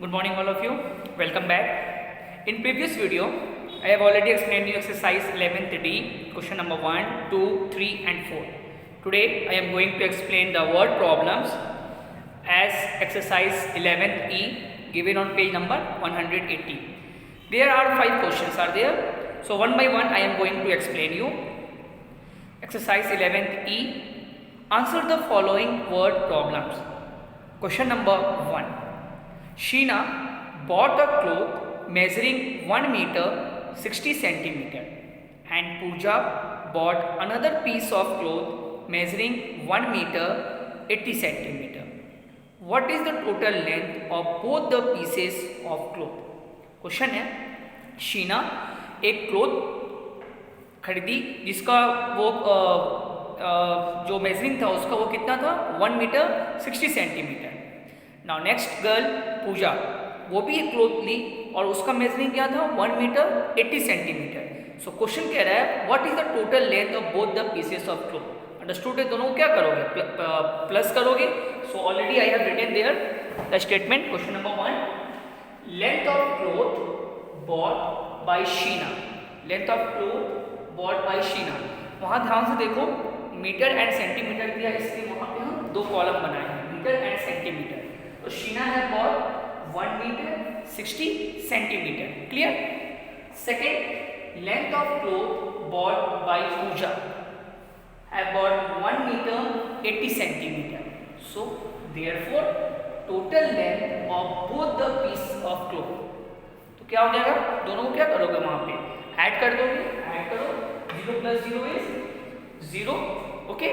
Good morning all of you. Welcome back. In previous video, I have already explained you exercise 11th D, question number 1, 2, 3 and 4. Today I am going to explain the word problems as exercise 11th E given on page number 180. There are 5 questions are there. So one by one I am going to explain you. Exercise 11th E. Answer the following word problems. Question number 1. Sheena bought a cloth measuring 1 meter 60 centimeter and Pooja bought another piece of cloth measuring 1 meter 80 centimeter. What is the total length of both the pieces of cloth? Question है शीना एक cloth खरीदी जिसका वो जो measuring था उसका वो कितना था 1 metre 60 centimetre. Now next girl Pooja वो भी एक क्लोथ ली और उसका मेजरिंग क्या था 1 मीटर 80 सेंटीमीटर. सो क्वेश्चन कह रहा है what is the total length of both the pieces of cloth. Understood है दोनों क्या करोगे प्लस करोगे. So already I have written there the statement. Question number 1 length of cloth bought by Sheena. Length of cloth bought by Sheena. वहाँ ध्यान से देखो metre and centimetre दिया इसलिए वहाँ पे हम 2 कॉलम बनाए हैं मीटर एंड सेंटीमीटर. तो शीना है bought 1 metre 60 centimetre. Clear. Second length of cloth bought by Pooja है bought 1 metre 80 centimetre. So therefore total length of both the piece of cloth. तो क्या हो जाएगा दोनों को क्या करोगे वहाँ पे ऐड कर दोगे. ऐड करो 0 plus 0 is 0. Okay.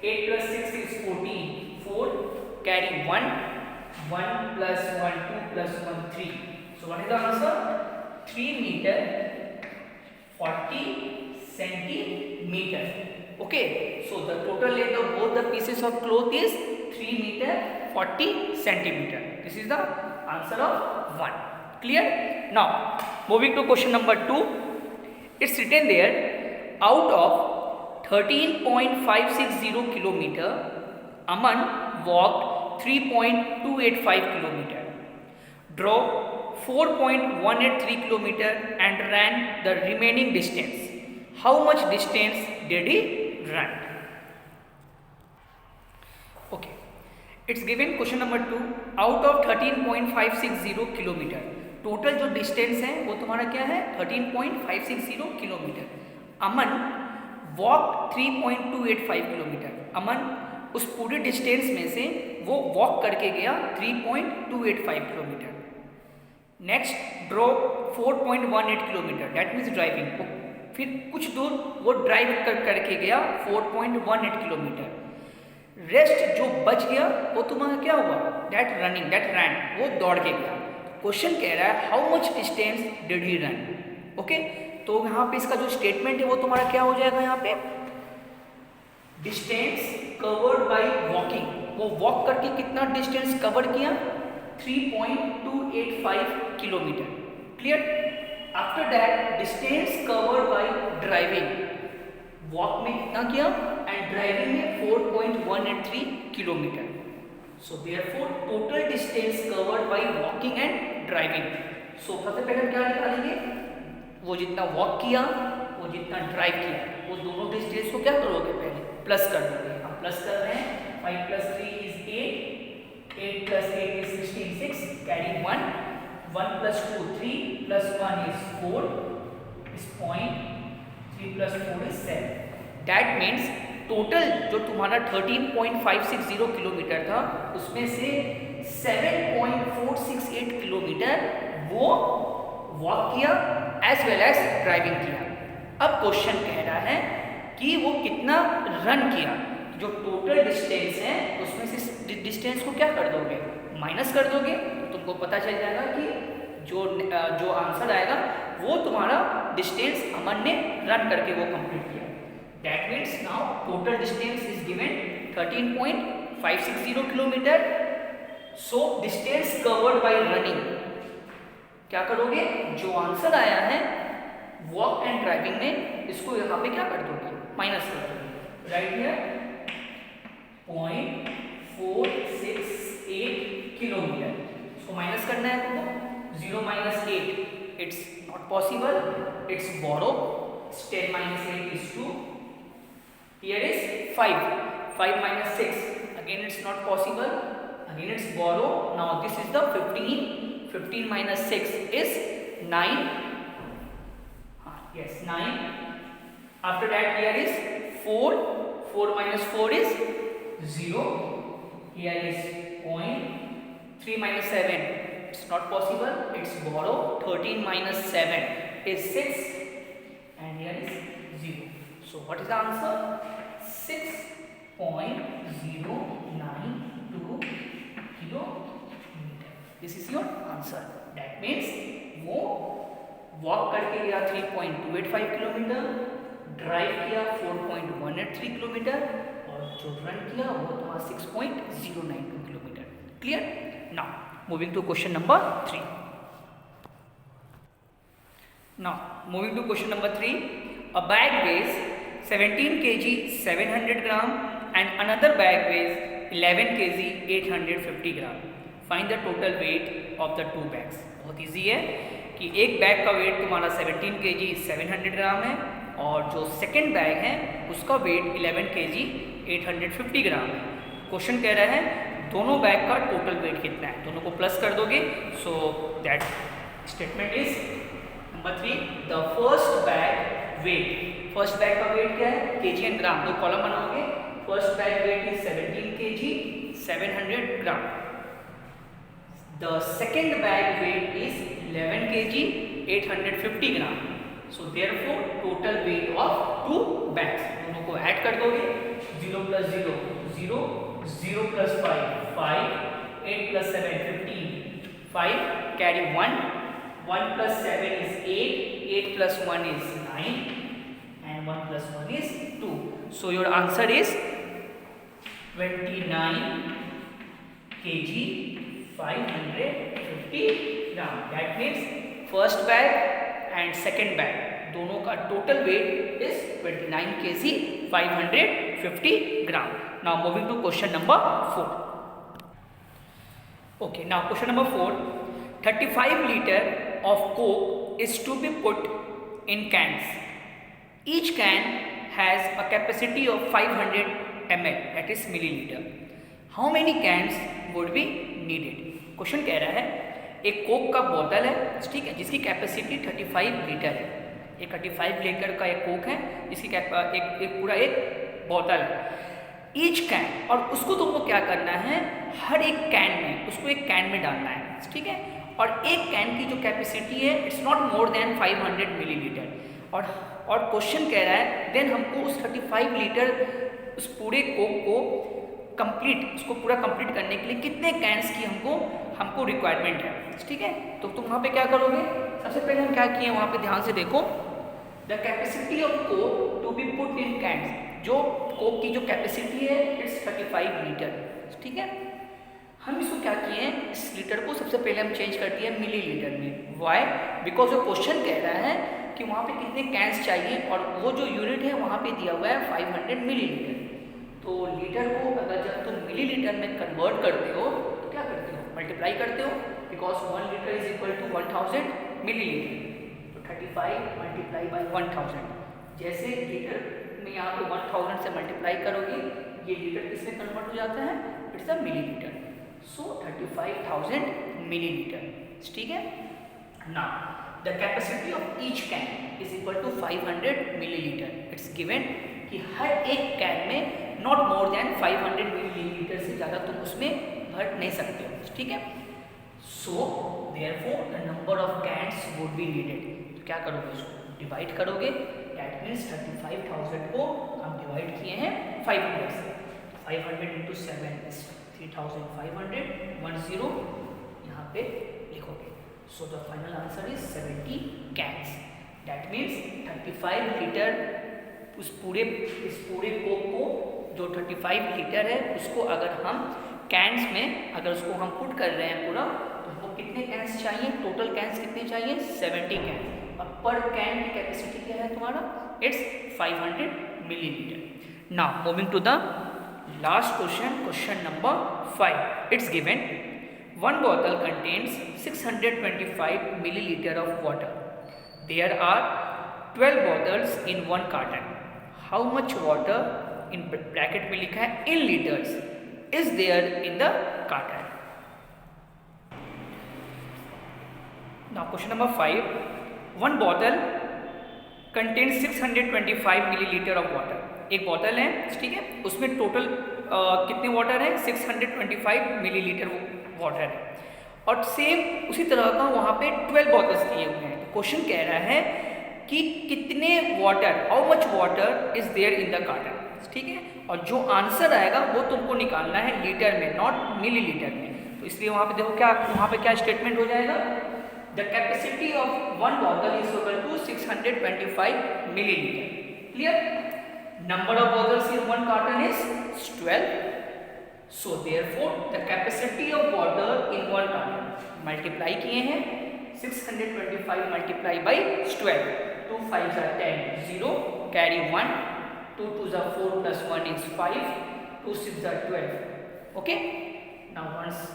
8 plus 6 is 14. 4 carry 1. 1 plus 1 2 plus 1 3. So what is the answer? 3 meter 40 centimeter. Okay. So the total length of both the pieces of cloth is 3 meter 40 centimeter. This is the answer of 1. Clear? Now moving to question number 2. It's written there out of 13.560 kilometer Aman walked 3.285 kilometer, drove 4.183 kilometer and ran the remaining distance. How much distance did he run? Okay, it's given question number 2 out of 13.560 kilometer. Total जो distance है वो तुम्हारा क्या है 13.560 kilometre. अमन walk 3.285 kilometre. अमन उस पूरे distance में से वो वॉक करके गया 3.285 kilometre. Next draw 4.18 kilometre that means driving. फिर कुछ दूर वो ड्राइव करके गया 4.18 किलोमीटर. रेस्ट जो बच गया वो तुम्हारा क्या हुआ दैट रनिंग दैट रैन वो दौड़ के गया. क्वेश्चन कह रहा है how much distance did he run. Okay तो यहाँ पे इसका जो स्टेटमेंट है वो तुम्हारा क्या हो जाएगा यहाँ पे डिस्टेंस कवर्ड बाय वॉकिंग. वो वॉक करके कितना डिस्टेंस कवर किया 3.285 kilometre. Clear. After that distance covered by driving. Walk में कितना किया एंड ड्राइविंग में 4.183 kilometre. So therefore total distance covered by walking and driving. So सबसे पहले क्या निकालेंगे वो जितना वॉक किया वो जितना ड्राइव किया वो दोनों डिस्टेंस को क्या करोगे पहले प्लस कर दोगे. हम प्लस कर रहे हैं 5 plus 3 is 8. 8 plus 8 is 16. 6 carry 1. 1 plus 2 3 plus 1 is 4 is point. 3 plus 4 is 7. That means total जो तुम्हारा 13.560 किलोमीटर था उसमें से 7.468 किलोमीटर वो वॉक किया एज वेल एज ड्राइविंग किया. अब क्वेश्चन कह रहा है कि वो कितना रन किया. जो टोटल डिस्टेंस है उसमें से डिस्टेंस को क्या कर दोगे माइनस कर दोगे तो तुमको पता चल जाएगा कि जो आंसर आएगा वो तुम्हारा डिस्टेंस अमन ने रन करके वो कंप्लीट किया. That means now total distance is given 13.560 kilometer. So distance covered by running. क्या करोगे जो आंसर आया है वॉक एंड ड्राइविंग में इसको यहाँ पे क्या कर दोगे माइनस कर दोगे. Right here 0.468 kilometre. इसको माइनस करना है तुमको, 0 minus 8 it's not possible, it's borrow, 10 minus 8 is 2, here is 5 minus 6, again it's not possible, again it's borrow, now this is the 15 minus 6 is 9, yes 9, after that here is 4 minus 4 is 0, here is point, 3 minus 7 it's not possible, it's borrow, 13 minus 7 is 6 and here is 0. So what is the answer? 6.092 kilometer. This is your answer. That means वो walk करके गया 3.285 kilometre, drive किया 4.183 kilometre और जो run किया वो तुम्हारा 6.092 kilometre. Clear? Now moving to question number 3. Now moving to question number 3, a bag weighs 17 kg 700 gram and another bag weighs 11 kg 850 gram. Find the total weight of the two bags. बहुत easy है कि एक bag का wait तुम्हारा 17 kg 700 ग्राम है और जो second bag है उसका वेट 11 kg 850 ग्राम है. क्वेश्चन कह रहा है दोनों बैग का टोटल वेट कितना है, दोनों को प्लस कर दोगे. So that statement is number 3, the first bag weight. First bag का वेट क्या है? केजी एंड ग्राम, दो कॉलम बनाओगे. First bag weight is 17 kg 700 gram. The second bag weight is 11 kg 850 gram. So therefore total weight of two bags, दोनों को add कर दोगे. 0 plus 0 0, 0 plus 5 5, 8 plus 7 15, 5 carry 1, 1 plus 7 is 8, 8 plus 1 is 9 and 1 plus 1 is 2. So your answer is 29 kg 550 gram. That means first bag and second bag दोनों का total weight is 29 kg 550 gram. Now moving to question number 4. Okay, now question number 4, 35 liter of Coke is to be put in cans. Each can has a capacity of 500 ml, that is milliliter. How many cans would be needed? Question कह रहा है एक Coke का बोतल है, ठीक है, जिसकी कैपेसिटी 35 लीटर है. एक 35 लीटर का एक कोक है जिसकी एक पूरा एक बोतल है. ईच कैन, और उसको तुमको क्या करना है, हर एक कैन में उसको एक कैन में डालना है, ठीक है. और एक कैन की जो कैपेसिटी है it's not more than 500 millilitre. और क्वेश्चन कह रहा है देन हमको उस 35 लीटर उस पूरे कोक को उसको पूरा कंप्लीट करने के लिए कितने कैंस की हमको रिक्वायरमेंट है, ठीक है. तो तुम वहाँ पे क्या करोगे, सबसे पहले हम क्या किए वहाँ पे ध्यान से देखो. The capacity of Coke to be put in cans, जो कोक की जो कैपेसिटी है इट्स 35 लीटर, ठीक है. हम इसको क्या किए हैं, इस लीटर को सबसे पहले हम चेंज कर दिए मिली लीटर में. वाई? बिकॉज जो क्वेश्चन कह रहा है कि वहाँ पे कितने कैंस चाहिए और वो जो यूनिट है वहाँ पे दिया हुआ है 500 मिलीलीटर. तो लीटर को अगर जब तुम मिलीलीटर में कन्वर्ट करते हो तो क्या करते हो, मल्टीप्लाई करते हो, because 1 litre is equal to 1000 millilitre. तो 35 मल्टीप्लाई बाई 1000. जैसे लीटर में यहाँ पे 1000 से मल्टीप्लाई करोगे ये लीटर किसमें कन्वर्ट हो जाता है, it's a millilitre. So 35,000 millilitre, ठीक है. Now the capacity of each can is equal to 500 millilitre. It's given कि हर एक कैन में नॉट मोर देन 500 मिलीलीटर से ज़्यादा तुम उसमें भर नहीं सकते हो, ठीक है. So therefore the number of cans would be needed. तो क्या करोगे, उसको डिवाइड करोगे. दैट मीन्स 35,000 को हम डिवाइड किए हैं 500 से. 500 इंटू 7 इज 3500, 10 यहाँ पे लिखोगे. So the final answer is 70 cans. That means 35 litre इस पूरे कोक को जो 35 लीटर है उसको अगर हम कैंस में अगर उसको हम पुट कर रहे हैं पूरा, तो हमको कितने कैंस चाहिए, टोटल कैंस कितने चाहिए, 70 कैंस. और पर कैन की कैपेसिटी क्या है तुम्हारा, it's 500 millilitre. Now moving to the last question, question number 5. It's given one bottle contains 625 milliliter of water. There are 12 bottles in one carton. How much water, in bracket में लिखा है in liters, is there in the carton? Now question number 5. One bottle contains 625 milliliter of water. एक बोतल है, ठीक है, उसमें total कितने वाटर है? 625 मिलीलीटर वाटर है, और सेम उसी तरह का वहाँ पे 12 बॉटल्स दिए हुए हैं। तो क्वेश्चन कह रहा है कि कितने water, how much water is there in the carton, ठीक है, और जो आंसर आएगा वो तुमको निकालना है लीटर में, नॉट मिलीलीटर में। तो इसलिए वहाँ पे देखो क्या, वहाँ पे क्या स्टेटमेंट हो जाएगा, the capacity of one bottle is equal to 625 millilitre. Clear? Number of bottles in one carton is 12. So therefore the capacity of water in one carton, multiply किए हैं 625 multiply by 12, 2 5s are 10, 0 carry 1, 2 2s are 4 plus 1 is 5, 2 6s are 12. Okay, now once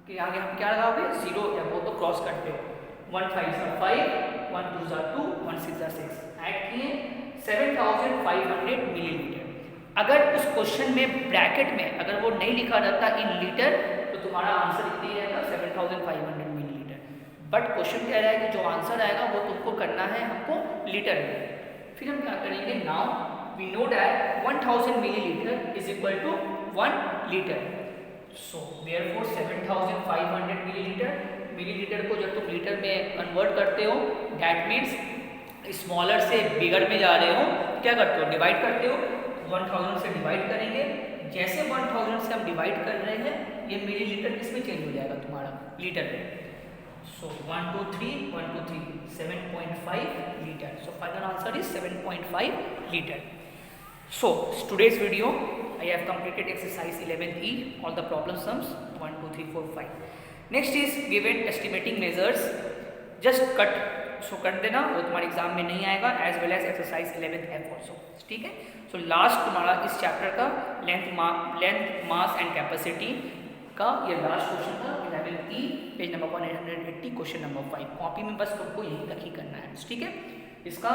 के आगे हम क्या लगाओगे, 0 या वो तो क्रॉस करते हो, 1 5s are 5, 1 2s are 2, 1 6s are 6, add किए 7500 मिलीलीटर। अगर उस क्वेश्चन में ब्रैकेट में अगर वो नहीं लिखा रहता इन लीटर तो तुम्हारा आंसर इतना ही रहेगा 7500 मिलीलीटर। बट क्वेश्चन कह रहा है कि जो आंसर आएगा वो तुमको करना है हमको लीटर में। फिर हम क्या करेंगे, now we know that 1000 millilitre is equal to 1 लीटर। सो देयरफॉर 7500 मिलीलीटर को जब तुम लीटर में कन्वर्ट करते हो, दैट मीन्स स्मॉलर से बिगर में जा रहे हो, क्या करते हो, डिवाइड करते हो, 1000 से डिवाइड करेंगे। जैसे 1000 से हम डिवाइड कर रहे हैं, ये मिलीलीटर किसमें चेंज हो जाएगा तुम्हारा, लीटर में। सो 1 2 3 1 2 3 7.5 litre. So final answer is 7.5 litre. So today's video I have completed exercise 11E, all the problem sums 1 2 3 4 5. Next is given estimating measures, just cut सो कर देना, वो तुम्हारे एग्जाम में नहीं आएगा, as well as exercise 11F also, ठीक है। सो लास्ट तुम्हारा इस चैप्टर का लेंथ मास एंड कैपेसिटी का ये लास्ट क्वेश्चन था 11E, page number 180, question number 5। Copy में बस तुमको यही तक ही करना है, ठीक है। इसका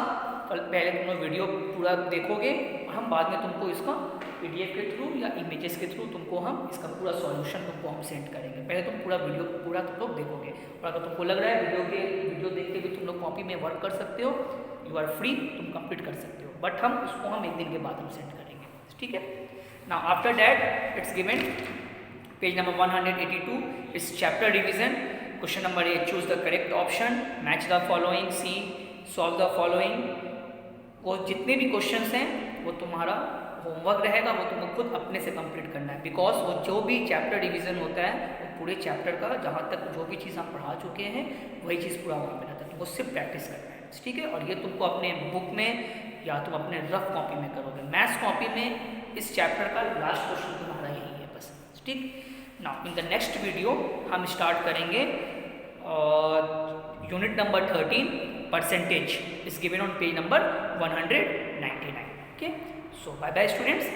पहले तुम लोग वीडियो पूरा देखोगे, हम बाद में तुमको इसका PDF के थ्रू या इमेजेस के थ्रू तुमको हम इसका पूरा सॉल्यूशन तुमको हम सेंड करेंगे। पहले तुम पूरा वीडियो पूरा तुम लोग देखोगे, और अगर तुमको लग रहा है वीडियो देखते हुए तुम लोग कॉपी में वर्क कर सकते हो, यू आर फ्री, तुम कंप्लीट कर सकते हो, बट हम उसको हम एक दिन के बाद हम सेंड करेंगे, ठीक है। Now after that it's given page number 182 इस chapter revision. Question number 8, choose the correct option, match the following, C solve the following. वो जितने भी क्वेश्चंस हैं वो तुम्हारा होमवर्क रहेगा, वो तुमको खुद अपने से कंप्लीट करना है, बिकॉज वो जो भी चैप्टर रिवीजन होता है वो पूरे चैप्टर का जहाँ तक जो भी चीज़ हम पढ़ा चुके हैं वही चीज़ पूरा वहाँ पे रहता है, तुमको सिर्फ प्रैक्टिस करना है, ठीक है। और ये तुमको अपने बुक में या तुम अपने रफ कॉपी में करोगे। मैथ्स कॉपी में इस चैप्टर का लास्ट क्वेश्चन तुम्हारा यही है बस, ठीक। Now in the next video हम स्टार्ट करेंगे unit number 13, percentage is given on page number 199, okay। So bye bye students.